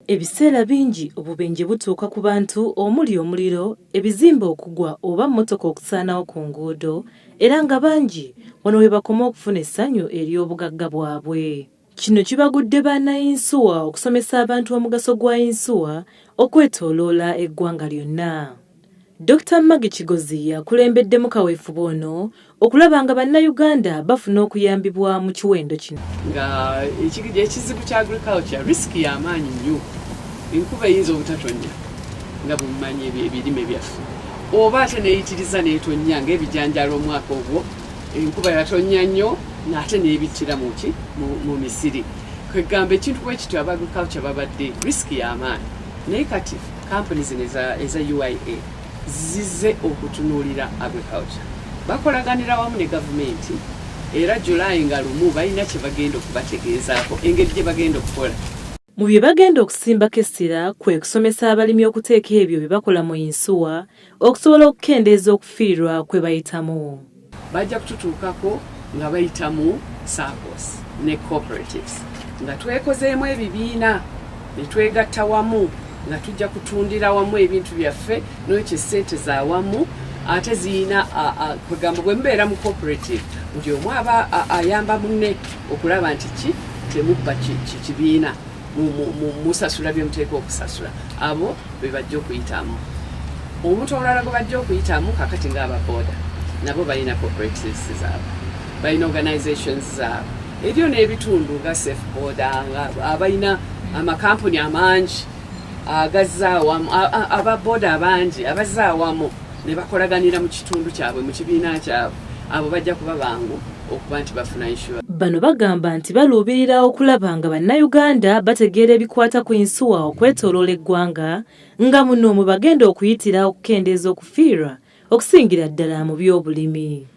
Ebiseera bingi obubenje butuuka ku bantu omuli omuliro, ebizimbe okugwa oba mmotoka okusaanawo ku nguudo, era nga bangi wano we bakoma okufuna essanyu ery'obugagga bwabwe. Kino kibagudde banna Ensuwa okusomesa abantu omugaso gwa Ensuwa okwetooloola eggwanga lyonna. Dr. Magi Kigozi yakulembeddemu kaweefube ono okulaba nga bannayuganda bafuna okuyambibwa mu kiwendo kino. Nga ekizibu kya agriculture risiki y'amaanyi nnyo. Enkuba eyinza obutatonya nga bumanyi ebirime byaffe. Oba ate neeyitiriza n'etonya ng'ebijanjaalo omwaka ogwo, enkuba yatonya nnyo n'ate n'ebittira mu misiri. Kwegamba ekintu bwe kityo aba agriculture babadde risiki y'amaanyi. Naye kati kampuni zino eza UIA zize okutunuulira agriculture. Bakolaganira wamu ne gavumenti era July nga lumu balina kye bagenda okubategeezaako engeri gye bagenda okukola. Mu bye bagenda okusimbako essira kwe kusomesa abalimi okuteeka ebyo bye bakola mu Ensuwa okusobola okukendeeza okufiirwa kwe bayitamu. Bajja kututuukako nga bayitamu SACCOs ne cooperatives nga twekozeemu ebibiina ne twegatta wamu nga tujja kutundira wamu ebintu byaffe n'ekyo ssente za wamu ate ziyina kwegamba bwe mubeera mu cooperative buli omu aba ayamba munne okulaba nti temubba kibiina musasula bye muteeka okusasula. Abo be bajja okuyitamu. Omuntu omulala gwe bajja okuyitamu kakati ng'ababoda nabo balina cooperatives zaabwe, balina organizations zaabwe. Ebyo n'ebitundu nga safe border abalina amakampuni amangi agazaawamu ababoda abangi abazaawamu ne bakolaganira mu kitundu kyabwe mu kibiina kyabwe, abo bajja kuba bangu okuba nti bafuna insura. Bano bagamba nti baluubirira okulaba nga bannayuganda bategeera ebikwata ku Ensuwa okwetooloola eggwanga nga muno mwe bagenda okuyitira okukendeeza okufiirwa okusingira ddala mu by'obulimi.